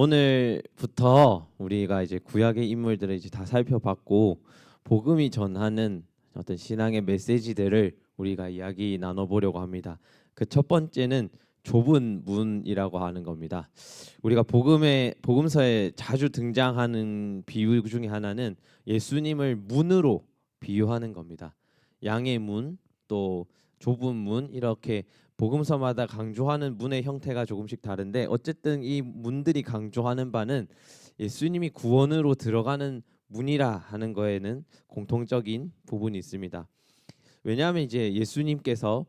오늘부터 우리가 이제 구약의 인물들을 이제 다 살펴봤고 복음이 전하는 어떤 신앙의 메시지들을 우리가 이야기 나눠보려고 합니다. 그 첫 번째는 좁은 문이라고 하는 겁니다. 우리가 복음서에 자주 등장하는 비유 중에 하나는 예수님을 문으로 비유하는 겁니다. 양의 문, 또 좁은 문 이렇게 복음서마다 강조하는 문의 형태가 조금씩 다른데 어쨌든 이 문들이 강조하는 바는 예수님이 구원으로 들어가는 문이라 하는 거에는 공통적인 부분이 있습니다. 왜냐하면 이제 예수님께서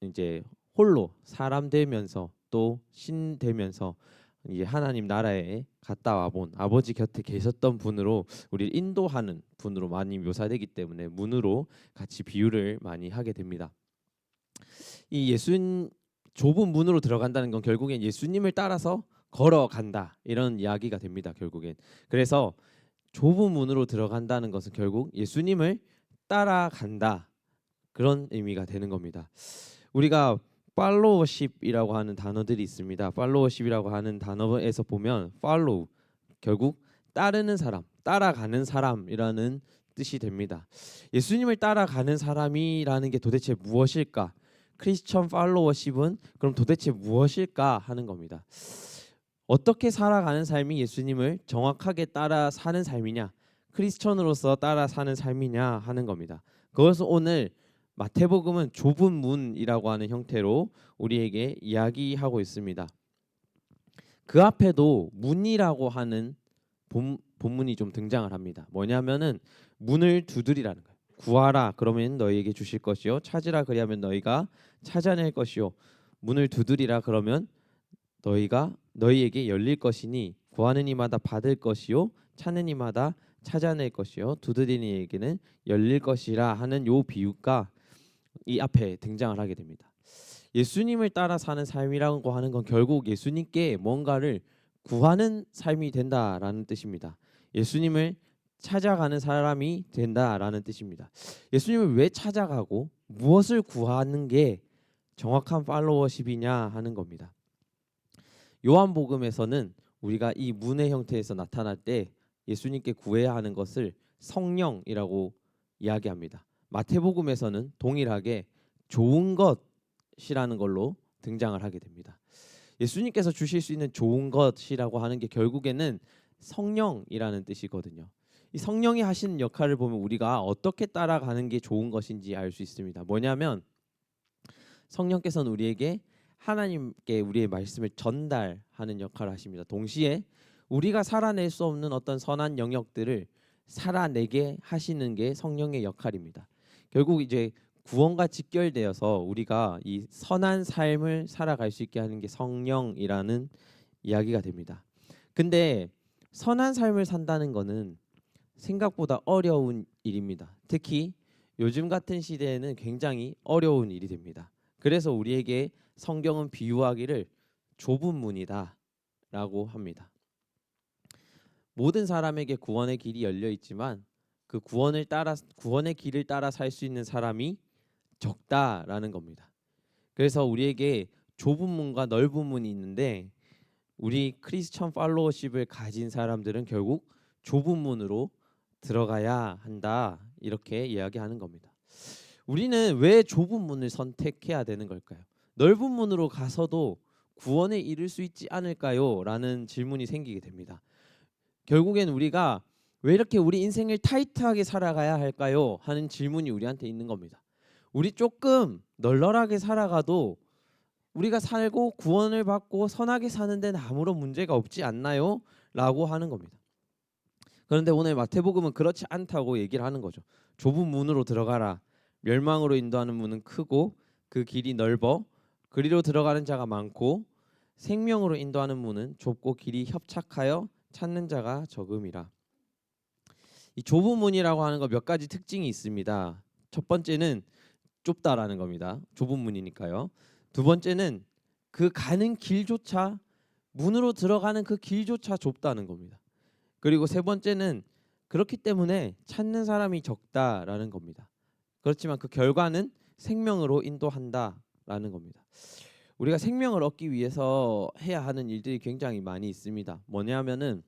이제 홀로 사람 되면서 또 신 되면서 이제 하나님 나라에 갔다 와본 아버지 곁에 계셨던 분으로 우리를 인도하는 분으로 많이 묘사되기 때문에 문으로 같이 비유를 많이 하게 됩니다. 이 좁은 문으로 들어간다는 건 결국엔 예수님을 따라서 걸어간다 이런 이야기가 됩니다. 결국엔 그래서 좁은 문으로 들어간다는 것은 결국 예수님을 따라간다 그런 의미가 되는 겁니다. 우리가 팔로워십이라고 하는 단어들이 있습니다. 팔로워십이라고 하는 단어에서 보면 팔로우 결국 따르는 사람, 따라가는 사람이라는 뜻이 됩니다. 예수님을 따라가는 사람이라는 게 도대체 무엇일까? 크리스천 팔로워십은 그럼 도대체 무엇일까 하는 겁니다. 어떻게 살아가는 삶이 예수님을 정확하게 따라 사는 삶이냐? 크리스천으로서 따라 사는 삶이냐 하는 겁니다. 그것을 오늘 마태복음은 좁은 문이라고 하는 형태로 우리에게 이야기하고 있습니다. 그 앞에도 문이라고 하는 본문이 좀 등장을 합니다. 뭐냐면은 문을 두드리라는 거예요. 구하라 그러면 너희에게 주실 것이요 찾으라 그리하면 너희가 찾아낼 것이요 문을 두드리라 그러면 너희에게 열릴 것이니 구하는 이마다 받을 것이요 찾는 이마다 찾아낼 것이요 두드리는 이에게는 열릴 것이라 하는 요 비유가 이 앞에 등장을 하게 됩니다. 예수님을 따라 사는 삶이라고 하는 건 결국 예수님께 뭔가를 구하는 삶이 된다라는 뜻입니다. 예수님을 찾아가는 사람이 된다라는 뜻입니다. 예수님을 왜 찾아가고 무엇을 구하는 게 정확한 팔로워십이냐 하는 겁니다. 요한복음에서는 우리가 이 문의 형태에서 나타날 때 예수님께 구해야 하는 것을 성령이라고 이야기합니다. 마태복음에서는 동일하게 좋은 것이라는 걸로 등장을 하게 됩니다. 예수님께서 주실 수 있는 좋은 것이라고 하는 게 결국에는 성령이라는 뜻이거든요. 이 성령이 하시는 역할을 보면 우리가 어떻게 따라가는 게 좋은 것인지 알 수 있습니다. 뭐냐면 성령께서는 우리에게 하나님께 우리의 말씀을 전달하는 역할을 하십니다. 동시에 우리가 살아낼 수 없는 어떤 선한 영역들을 살아내게 하시는 게 성령의 역할입니다. 결국 이제 구원과 직결되어서 우리가 이 선한 삶을 살아갈 수 있게 하는 게 성령이라는 이야기가 됩니다. 근데 선한 삶을 산다는 거는 생각보다 어려운 일입니다. 특히 요즘 같은 시대에는 굉장히 어려운 일이 됩니다. 그래서 우리에게 성경은 비유하기를 좁은 문이다라고 합니다. 모든 사람에게 구원의 길이 열려 있지만 그 구원의 길을 따라 살 수 있는 사람이 적다라는 겁니다. 그래서 우리에게 좁은 문과 넓은 문이 있는데 우리 크리스천 팔로워십을 가진 사람들은 결국 좁은 문으로 들어가야 한다 이렇게 이야기하는 겁니다. 우리는 왜 좁은 문을 선택해야 되는 걸까요? 넓은 문으로 가서도 구원에 이를 수 있지 않을까요? 라는 질문이 생기게 됩니다. 결국엔 우리가 왜 이렇게 우리 인생을 타이트하게 살아가야 할까요? 하는 질문이 우리한테 있는 겁니다. 우리 조금 널널하게 살아가도 우리가 살고 구원을 받고 선하게 사는 데는 아무런 문제가 없지 않나요? 라고 하는 겁니다. 그런데 오늘 마태복음은 그렇지 않다고 얘기를 하는 거죠. 좁은 문으로 들어가라. 멸망으로 인도하는 문은 크고 그 길이 넓어 그리로 들어가는 자가 많고 생명으로 인도하는 문은 좁고 길이 협착하여 찾는 자가 적음이라. 이 좁은 문이라고 하는 거 몇 가지 특징이 있습니다. 첫 번째는 좁다라는 겁니다. 좁은 문이니까요. 두 번째는 그 가는 길조차 문으로 들어가는 그 길조차 좁다는 겁니다. 그리고 세 번째는 그렇기 때문에 찾는 사람이 적다라는 겁니다. 그렇지만 그 결과는 생명으로 인도한다라는 겁니다. 우리가 생명을 얻기 위해서 해야 하는 일들이 굉장히 많이 있습니다. 뭐냐면은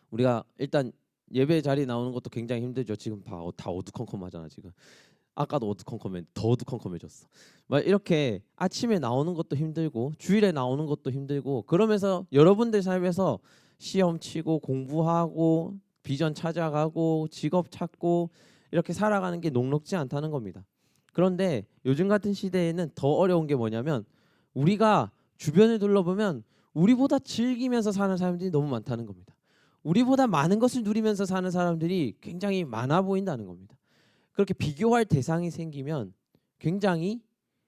우리가 일단 예배 자리 나오는 것도 굉장히 힘들죠. 지금 다 어두컴컴하잖아 지금. 아까도 어두컴컴해 더 어두컴컴해졌어. 막 이렇게 아침에 나오는 것도 힘들고 주일에 나오는 것도 힘들고 그러면서 여러분들 삶에서 시험 치고 공부하고 비전 찾아가고 직업 찾고 이렇게 살아가는 게 녹록지 않다는 겁니다. 그런데 요즘 같은 시대에는 더 어려운 게 뭐냐면 우리가 주변을 둘러보면 우리보다 즐기면서 사는 사람들이 너무 많다는 겁니다. 우리보다 많은 것을 누리면서 사는 사람들이 굉장히 많아 보인다는 겁니다. 그렇게 비교할 대상이 생기면 굉장히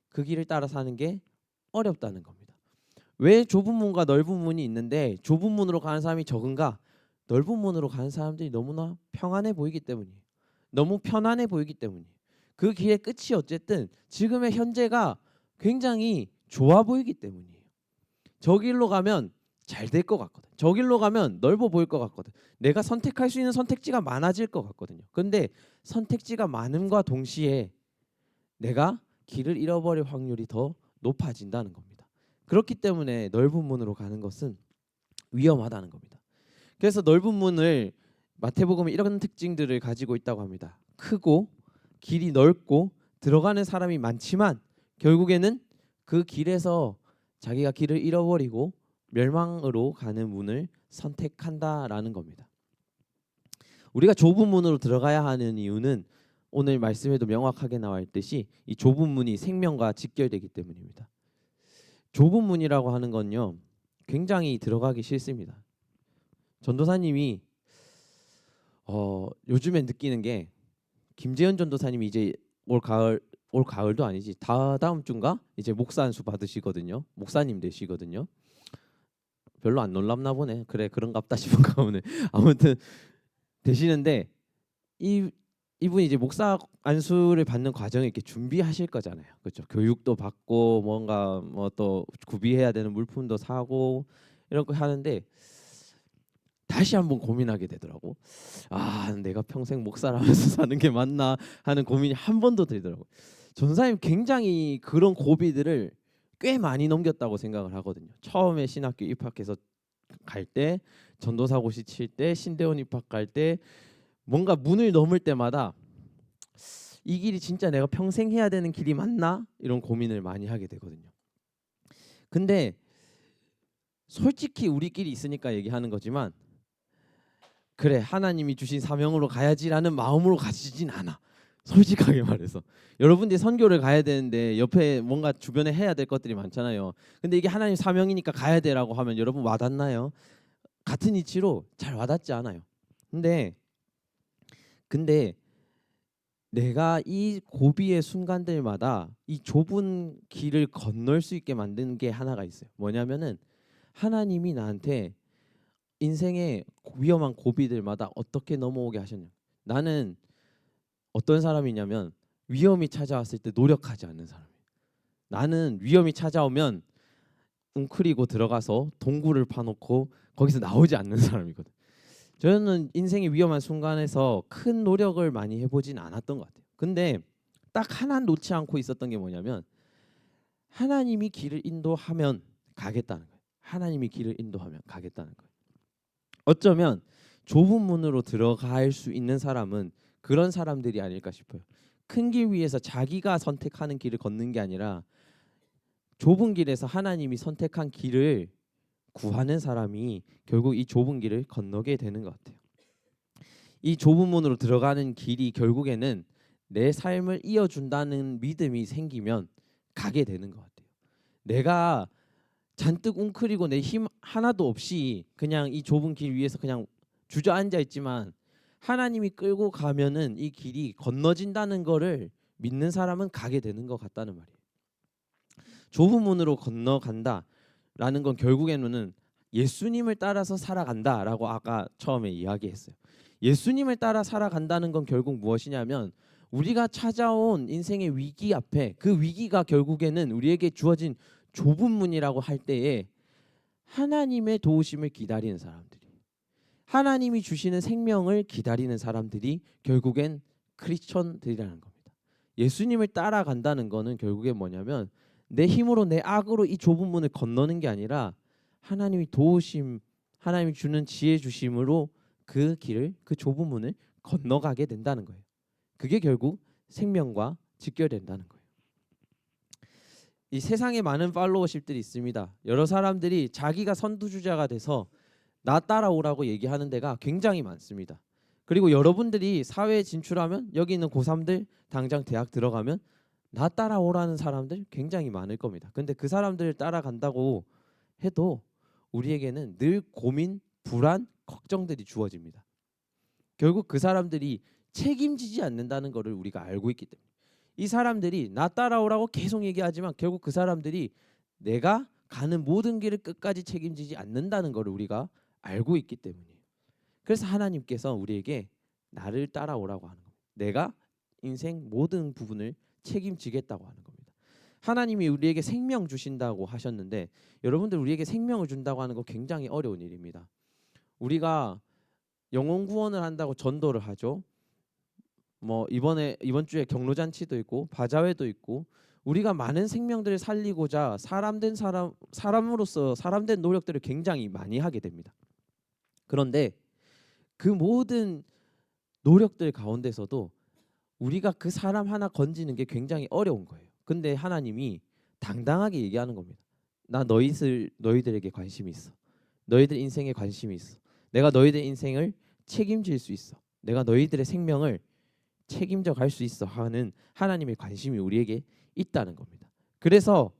그 길을 따라 사는 게 어렵다는 겁니다. 왜 좁은 문과 넓은 문이 있는데 좁은 문으로 가는 사람이 적은가? 넓은 문으로 가는 사람들이 너무나 평안해 보이기 때문이에요. 너무 편안해 보이기 때문이에요. 그 길의 끝이 어쨌든 지금의 현재가 굉장히 좋아 보이기 때문이에요. 저 길로 가면 잘 될 것 같거든. 저 길로 가면 넓어 보일 것 같거든. 내가 선택할 수 있는 선택지가 많아질 것 같거든요. 근데 선택지가 많음과 동시에 내가 길을 잃어버릴 확률이 더 높아진다는 겁니다. 그렇기 때문에 넓은 문으로 가는 것은 위험하다는 겁니다. 그래서 넓은 문을 마태복음은 이런 특징들을 가지고 있다고 합니다. 크고 길이 넓고 들어가는 사람이 많지만 결국에는 그 길에서 자기가 길을 잃어버리고 멸망으로 가는 문을 선택한다라는 겁니다. 우리가 좁은 문으로 들어가야 하는 이유는 오늘 말씀에도 명확하게 나와 있듯이 이 좁은 문이 생명과 직결되기 때문입니다. 좁은 문이라고 하는 건요 굉장히 들어가기 싫습니다. 전도사님이 요즘에 느끼는 게 김재현 전도사님이 이제 올 가을도 아니지 다다음 주인가 이제 목사 안수 받으시거든요. 목사님 되시거든요. 별로 안 놀랍나 보네. 그래 그런갑다 싶은가 보네. 아무튼 되시는데 이분이 이제 목사 안수를 받는 과정을 이렇게 준비하실 거잖아요. 그렇죠? 교육도 받고 뭔가 뭐 또 구비해야 되는 물품도 사고 이런 거 하는데 다시 한번 고민하게 되더라고. 아, 내가 평생 목사라면서 사는 게 맞나 하는 고민이 한 번 더 들더라고. 전사님 굉장히 그런 고비들을 꽤 많이 넘겼다고 생각을 하거든요. 처음에 신학교 입학해서 갈 때, 전도사고시 칠 때, 신대원 입학 갈 때 뭔가 문을 넘을 때마다 이 길이 진짜 내가 평생 해야 되는 길이 맞나? 이런 고민을 많이 하게 되거든요. 근데 솔직히 우리끼리 있으니까 얘기하는 거지만 그래 하나님이 주신 사명으로 가야지라는 마음으로 가지진 않아. 솔직하게 말해서 여러분들이 선교를 가야 되는데 옆에 뭔가 주변에 해야 될 것들이 많잖아요. 근데 이게 하나님 사명이니까 가야 되라고 하면 여러분 와닿나요? 같은 이치로 잘 와닿지 않아요. 근데 내가 이 고비의 순간들마다 이 좁은 길을 건널 수 있게 만드는 게 하나가 있어요. 뭐냐면은 하나님이 나한테 인생의 위험한 고비들마다 어떻게 넘어오게 하셨냐. 나는 어떤 사람이냐면 위험이 찾아왔을 때 노력하지 않는 사람이에요. 나는 위험이 찾아오면 웅크리고 들어가서 동굴을 파놓고 거기서 나오지 않는 사람이거든. 저는 인생의 위험한 순간에서 큰 노력을 많이 해보진 않았던 것 같아요. 근데 딱 하나 놓지 않고 있었던 게 뭐냐면 하나님이 길을 인도하면 가겠다는 거예요. 하나님이 길을 인도하면 가겠다는 거예요. 어쩌면 좁은 문으로 들어갈 수 있는 사람은 그런 사람들이 아닐까 싶어요. 큰 길 위에서 자기가 선택하는 길을 걷는 게 아니라 좁은 길에서 하나님이 선택한 길을 구하는 사람이 결국 이 좁은 길을 건너게 되는 것 같아요. 이 좁은 문으로 들어가는 길이 결국에는 내 삶을 이어준다는 믿음이 생기면 가게 되는 것 같아요. 내가 잔뜩 웅크리고 내 힘 하나도 없이 그냥 이 좁은 길 위에서 그냥 주저앉아 있지만 하나님이 끌고 가면은 이 길이 건너진다는 거를 믿는 사람은 가게 되는 것 같다는 말이에요. 좁은 문으로 건너간다라는 건 결국에는 예수님을 따라서 살아간다라고 아까 처음에 이야기했어요. 예수님을 따라 살아간다는 건 결국 무엇이냐면 우리가 찾아온 인생의 위기 앞에 그 위기가 결국에는 우리에게 주어진 좁은 문이라고 할 때에 하나님의 도우심을 기다리는 사람들이 하나님이 주시는 생명을 기다리는 사람들이 결국엔 크리스천들이라는 겁니다. 예수님을 따라간다는 거는 결국엔 뭐냐면 내 힘으로 내 악으로 이 좁은 문을 건너는 게 아니라 하나님이 도우심, 하나님이 주는 지혜 주심으로 그 길을, 그 좁은 문을 건너가게 된다는 거예요. 그게 결국 생명과 직결된다는 거예요. 이 세상에 많은 팔로워십들이 있습니다. 여러 사람들이 자기가 선두주자가 돼서 나 따라오라고 얘기하는 데가 굉장히 많습니다. 그리고 여러분들이 사회에 진출하면 여기 있는 고3들 당장 대학 들어가면 나 따라오라는 사람들 굉장히 많을 겁니다. 근데 그 사람들을 따라간다고 해도 우리에게는 늘 고민, 불안, 걱정들이 주어집니다. 결국 그 사람들이 책임지지 않는다는 것을 우리가 알고 있기 때문에 이 사람들이 나 따라오라고 계속 얘기하지만 결국 그 사람들이 내가 가는 모든 길을 끝까지 책임지지 않는다는 것을 우리가 알고 있기 때문이에요. 그래서 하나님께서 우리에게 나를 따라오라고 하는 겁니다. 내가 인생 모든 부분을 책임지겠다고 하는 겁니다. 하나님이 우리에게 생명 주신다고 하셨는데 여러분들 우리에게 생명을 준다고 하는 거 굉장히 어려운 일입니다. 우리가 영혼 구원을 한다고 전도를 하죠. 뭐 이번 주에 경로잔치도 있고 바자회도 있고 우리가 많은 생명들을 살리고자 사람으로서 사람된 노력들을 굉장히 많이 하게 됩니다. 그런데 그 모든 노력들 가운데서도 우리가 그 사람 하나 건지는 게 굉장히 어려운 거예요. 근데 하나님이 당당하게 얘기하는 겁니다. 나 너희들에게 관심이 있어. 너희들 인생에 관심이 있어. 내가 너희들 인생을 책임질 수 있어. 내가 너희들의 생명을 책임져 갈 수 있어 하는 하나님의 관심이 우리에게 있다는 겁니다. 그래서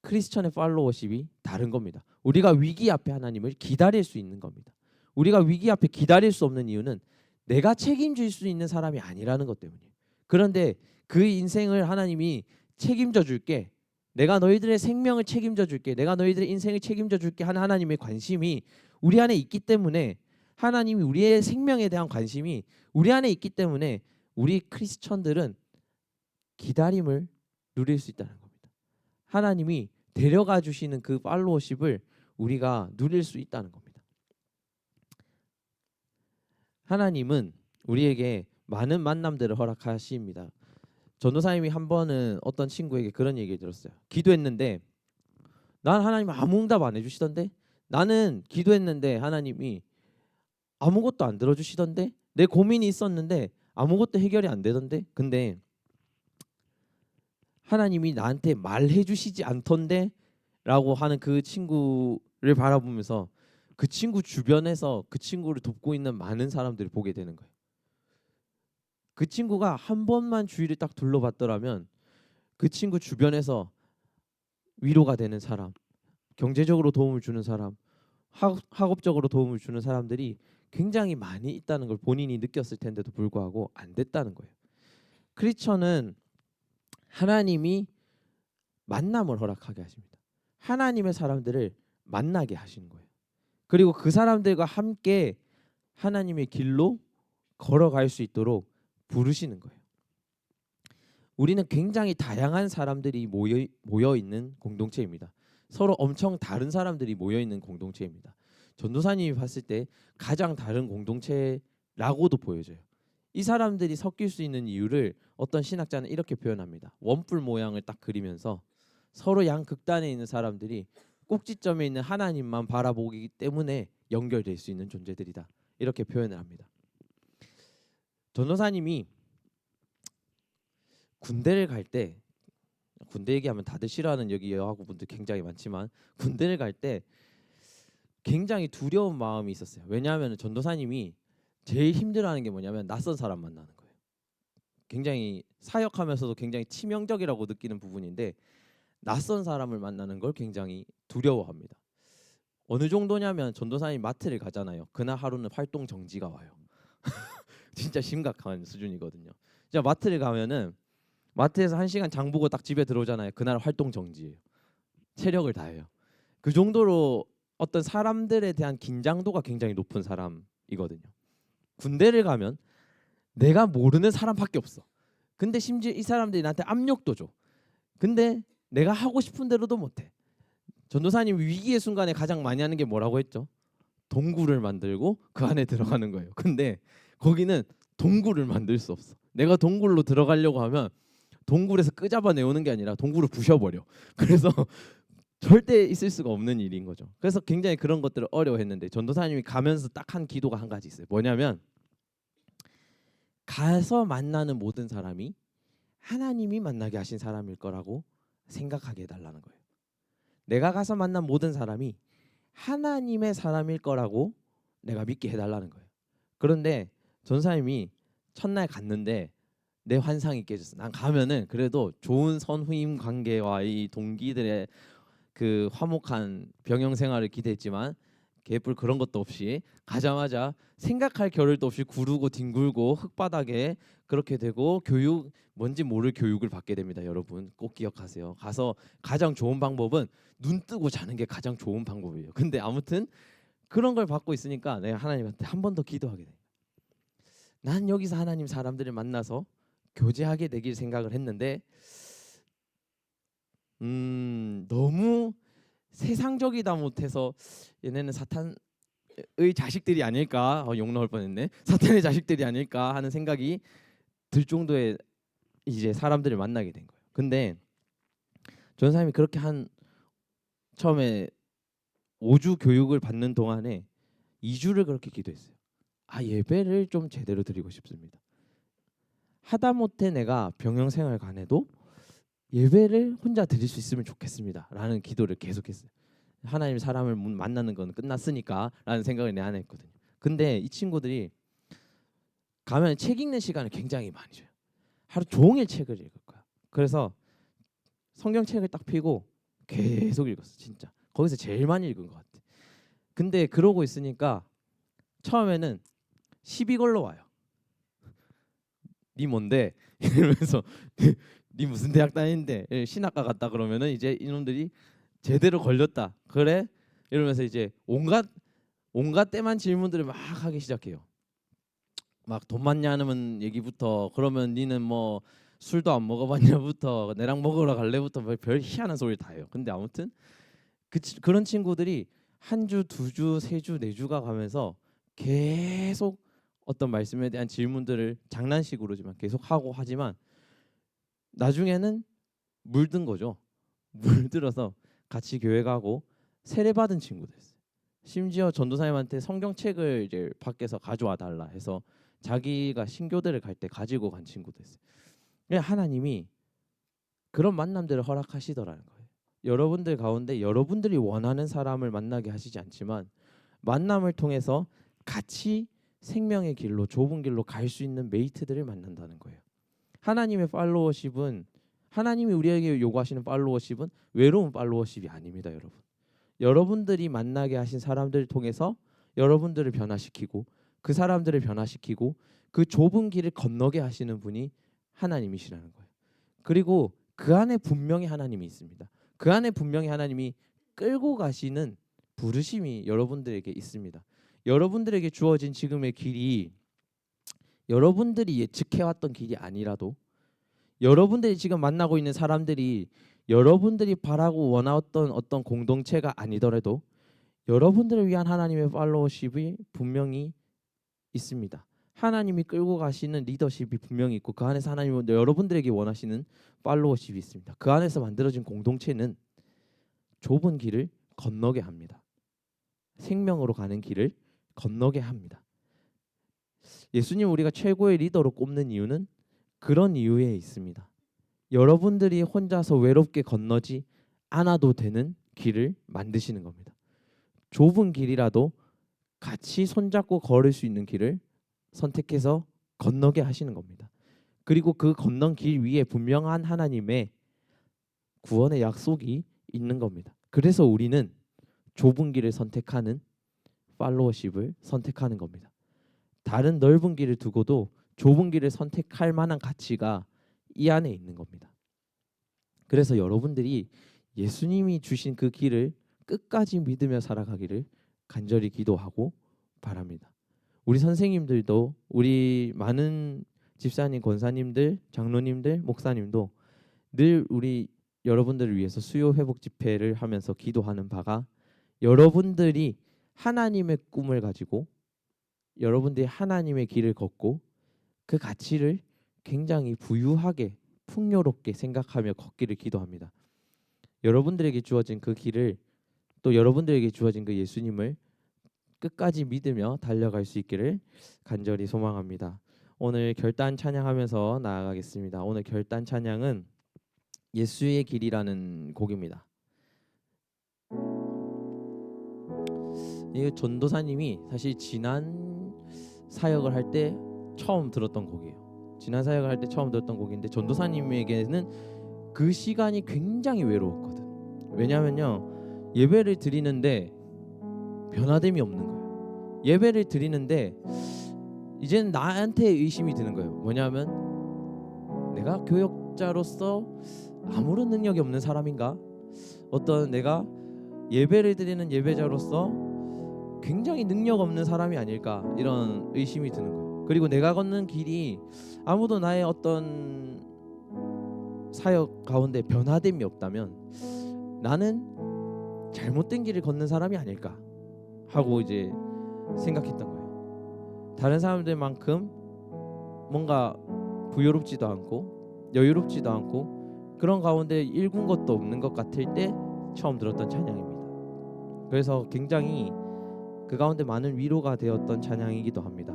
크리스천의 팔로워십이 다른 겁니다. 우리가 위기 앞에 하나님을 기다릴 수 있는 겁니다. 우리가 위기 앞에 기다릴 수 없는 이유는 내가 책임질 수 있는 사람이 아니라는 것 때문이에요. 그런데 그 인생을 하나님이 책임져 줄게. 내가 너희들의 생명을 책임져 줄게. 내가 너희들의 인생을 책임져 줄게 하는 하나님의 관심이 우리 안에 있기 때문에 하나님이 우리의 생명에 대한 관심이 우리 안에 있기 때문에 우리 크리스천들은 기다림을 누릴 수 있다는 겁니다. 하나님이 데려가 주시는 그 팔로워십을 우리가 누릴 수 있다는 겁니다. 하나님은 우리에게 많은 만남들을 허락하십니다. 전도사님이 한 번은 어떤 친구에게 그런 얘기를 들었어요. 기도했는데 난 하나님 아무 응답 안 해주시던데, 나는 기도했는데 하나님이 아무것도 안 들어주시던데, 내 고민이 있었는데 아무것도 해결이 안 되던데, 근데 하나님이 나한테 말해주시지 않던데 라고 하는 그 친구를 바라보면서 그 친구 주변에서 그 친구를 돕고 있는 많은 사람들을 보게 되는 거예요. 그 친구가 한 번만 주위를 딱 둘러봤더라면 그 친구 주변에서 위로가 되는 사람, 경제적으로 도움을 주는 사람, 학업적으로 도움을 주는 사람들이 굉장히 많이 있다는 걸 본인이 느꼈을 텐데도 불구하고 안 됐다는 거예요. 크리스천은 하나님이 만남을 허락하게 하십니다. 하나님의 사람들을 만나게 하시는 거예요. 그리고 그 사람들과 함께 하나님의 길로 걸어갈 수 있도록 부르시는 거예요. 우리는 굉장히 다양한 사람들이 모여 있는 공동체입니다. 서로 엄청 다른 사람들이 모여 있는 공동체입니다. 전도사님이 봤을 때 가장 다른 공동체라고도 보여져요. 이 사람들이 섞일 수 있는 이유를 어떤 신학자는 이렇게 표현합니다. 원뿔 모양을 딱 그리면서 서로 양 극단에 있는 사람들이 꼭지점에 있는 하나님만 바라보기 때문에 연결될 수 있는 존재들이다. 이렇게 표현을 합니다. 전도사님이 군대를 갈 때, 군대 얘기하면 다들 싫어하는 여기 여학우분들 굉장히 많지만 군대를 갈 때 굉장히 두려운 마음이 있었어요. 왜냐하면 전도사님이 제일 힘들어하는 게 뭐냐면 낯선 사람 만나는 거예요. 굉장히 사역하면서도 굉장히 치명적이라고 느끼는 부분인데 낯선 사람을 만나는 걸 굉장히 두려워합니다. 어느 정도냐면 전도사님 마트를 가잖아요. 그날 하루는 활동 정지가 와요. 진짜 심각한 수준이거든요. 진짜 마트를 가면은 마트에서 1시간 장 보고 딱 집에 들어오잖아요. 그날 활동 정지예요. 체력을 다해요. 그 정도로 어떤 사람들에 대한 긴장도가 굉장히 높은 사람이거든요. 군대를 가면 내가 모르는 사람밖에 없어. 근데 심지어 이 사람들이 나한테 압력도 줘. 근데 내가 하고 싶은 대로도 못해. 전도사님 위기의 순간에 가장 많이 하는 게 뭐라고 했죠? 동굴을 만들고 그 안에 들어가는 거예요. 근데 거기는 동굴을 만들 수 없어. 내가 동굴로 들어가려고 하면 동굴에서 끄잡아 내오는 게 아니라 동굴을 부셔버려. 그래서 절대 있을 수가 없는 일인 거죠. 그래서 굉장히 그런 것들을 어려워했는데 전도사님이 가면서 딱 한 기도가 한 가지 있어요. 뭐냐면 가서 만나는 모든 사람이 하나님이 만나게 하신 사람일 거라고 생각하게 해달라는 거예요. 내가 가서 만난 모든 사람이 하나님의 사람일 거라고 내가 믿게 해달라는 거예요. 그런데 전사님이 첫날 갔는데 내 환상이 깨졌어. 난 가면은 그래도 좋은 선후임 관계와 이 동기들의 그 화목한 병영 생활을 기대했지만 개뿔 그런 것도 없이 가자마자 생각할 겨를도 없이 구르고 뒹굴고 흙바닥에 그렇게 되고 교육 뭔지 모를 교육을 받게 됩니다. 여러분 꼭 기억하세요. 가서 가장 좋은 방법은 눈 뜨고 자는 게 가장 좋은 방법이에요. 근데 아무튼 그런 걸 받고 있으니까 내가 하나님한테 한 번 더 기도하게 돼. 난 여기서 하나님 사람들을 만나서 교제하게 되길 생각을 했는데 너무 세상적이다 못해서 얘네는 사탄의 자식들이 아닐까, 욕 나올 뻔했네. 사탄의 자식들이 아닐까 하는 생각이 들 정도의 이제 사람들을 만나게 된 거예요. 근데 전사님이 그렇게 한 처음에 5주 교육을 받는 동안에 2주를 그렇게 기도했어요. 예배를 좀 제대로 드리고 싶습니다. 하다못해 내가 병영생활관에도 예배를 혼자 드릴 수 있으면 좋겠습니다 라는 기도를 계속했어요. 하나님 사람을 만나는 건 끝났으니까 라는 생각을 내 안에 했거든요. 근데 이 친구들이 가면 책 읽는 시간을 굉장히 많이 줘요. 하루 종일 책을 읽을 거야. 그래서 성경책을 딱 펴고 계속 읽었어. 진짜 거기서 제일 많이 읽은 것 같아. 근데 그러고 있으니까 처음에는 시비 걸러 와요. 니 뭔데? 이러면서 니 무슨 대학 다니는데? 신학과 갔다 그러면은 이제 이놈들이 제대로 걸렸다. 그래? 이러면서 이제 온갖 때만 질문들을 막 하기 시작해요. 막 돈 많냐는 얘기부터 그러면 니는 뭐 술도 안 먹어봤냐부터 내랑 먹으러 갈래부터 별 희한한 소리를 다 해요. 근데 아무튼 그런 친구들이 한 주, 두 주, 세 주, 네 주가 가면서 계속 어떤 말씀에 대한 질문들을 장난식으로지만 계속 하고 하지만 나중에는 물든 거죠. 물들어서 같이 교회 가고 세례 받은 친구들 있어요. 심지어 전도사님한테 성경책을 이제 밖에서 가져와 달라 해서 자기가 신교대를 갈 때 가지고 간 친구도 있어요. 하나님이 그런 만남들을 허락하시더라는 거예요. 여러분들 가운데 여러분들이 원하는 사람을 만나게 하시지 않지만 만남을 통해서 같이 생명의 길로 좁은 길로 갈 수 있는 메이트들을 만난다는 거예요. 하나님의 팔로워십은 하나님이 우리에게 요구하시는 팔로워십은 외로운 팔로워십이 아닙니다, 여러분. 여러분들이 만나게 하신 사람들을 통해서 여러분들을 변화시키고 그 사람들을 변화시키고 그 좁은 길을 건너게 하시는 분이 하나님이시라는 거예요. 그리고 그 안에 분명히 하나님이 있습니다. 그 안에 분명히 하나님이 끌고 가시는 부르심이 여러분들에게 있습니다. 여러분들에게 주어진 지금의 길이 여러분들이 예측해왔던 길이 아니라도 여러분들이 지금 만나고 있는 사람들이 여러분들이 바라고 원했던 어떤 공동체가 아니더라도 여러분들을 위한 하나님의 팔로워십이 분명히 있습니다. 하나님이 끌고 가시는 리더십이 분명히 있고 그 안에서 하나님은 여러분들에게 원하시는 팔로워십이 있습니다. 그 안에서 만들어진 공동체는 좁은 길을 건너게 합니다. 생명으로 가는 길을 건너게 합니다. 예수님 우리가 최고의 리더로 꼽는 이유는 그런 이유에 있습니다. 여러분들이 혼자서 외롭게 건너지 않아도 되는 길을 만드시는 겁니다. 좁은 길이라도 같이 손잡고 걸을 수 있는 길을 선택해서 건너게 하시는 겁니다. 그리고 그 건넌 길 위에 분명한 하나님의 구원의 약속이 있는 겁니다. 그래서 우리는 좁은 길을 선택하는 팔로워십을 선택하는 겁니다. 다른 넓은 길을 두고도 좁은 길을 선택할 만한 가치가 이 안에 있는 겁니다. 그래서 여러분들이 예수님이 주신 그 길을 끝까지 믿으며 살아가기를 간절히 기도하고 바랍니다. 우리 선생님들도 우리 많은 집사님, 권사님들, 장로님들, 목사님도 늘 우리 여러분들을 위해서 수요 회복 집회를 하면서 기도하는 바가 여러분들이 하나님의 꿈을 가지고 여러분들이 하나님의 길을 걷고 그 가치를 굉장히 부유하게 풍요롭게 생각하며 걷기를 기도합니다. 여러분들에게 주어진 그 길을, 또 여러분들에게 주어진 그 예수님을 끝까지 믿으며 달려갈 수 있기를 간절히 소망합니다. 오늘 결단 찬양하면서 나아가겠습니다. 오늘 결단 찬양은 예수의 길이라는 곡입니다. 이 전도사님이 사실 지난 사역을 할 때 처음 들었던 곡이에요. 지난 사역을 할 때 처음 들었던 곡인데 전도사님에게는 그 시간이 굉장히 외로웠거든. 왜냐면요, 예배를 드리는데 변화됨이 없는 거예요. 예배를 드리는데 이제는 나한테 의심이 드는 거예요. 뭐냐면 내가 교역자로서 아무런 능력이 없는 사람인가? 어떤 내가 예배를 드리는 예배자로서 굉장히 능력 없는 사람이 아닐까? 이런 의심이 드는 거예요. 그리고 내가 걷는 길이 아무도 나의 어떤 사역 가운데 변화됨이 없다면 나는 잘못된 길을 걷는 사람이 아닐까 하고 이제 생각했던 거예요. 다른 사람들만큼 뭔가 부유롭지도 않고 여유롭지도 않고 그런 가운데 일군 것도 없는 것 같을 때 처음 들었던 찬양입니다. 그래서 굉장히 그 가운데 많은 위로가 되었던 찬양이기도 합니다.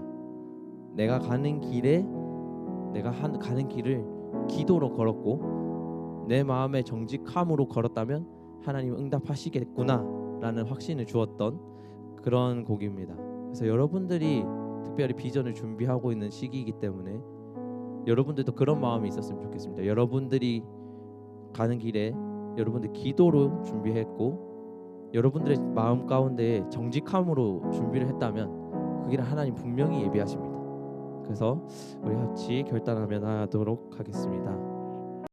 내가 가는 길을 기도로 걸었고 내 마음의 정직함으로 걸었다면 하나님 응답하시겠구나 라는 확신을 주었던 그런 곡입니다. 그래서 여러분들이 특별히 비전을 준비하고 있는 시기이기 때문에 여러분들도 그런 마음이 있었으면 좋겠습니다. 여러분들이 가는 길에 여러분들 기도로 준비했고 여러분들의 마음 가운데 정직함으로 준비를 했다면 그 길은 하나님 분명히 예비하십니다. 그래서 우리 같이 결단하며 나아가도록 하겠습니다.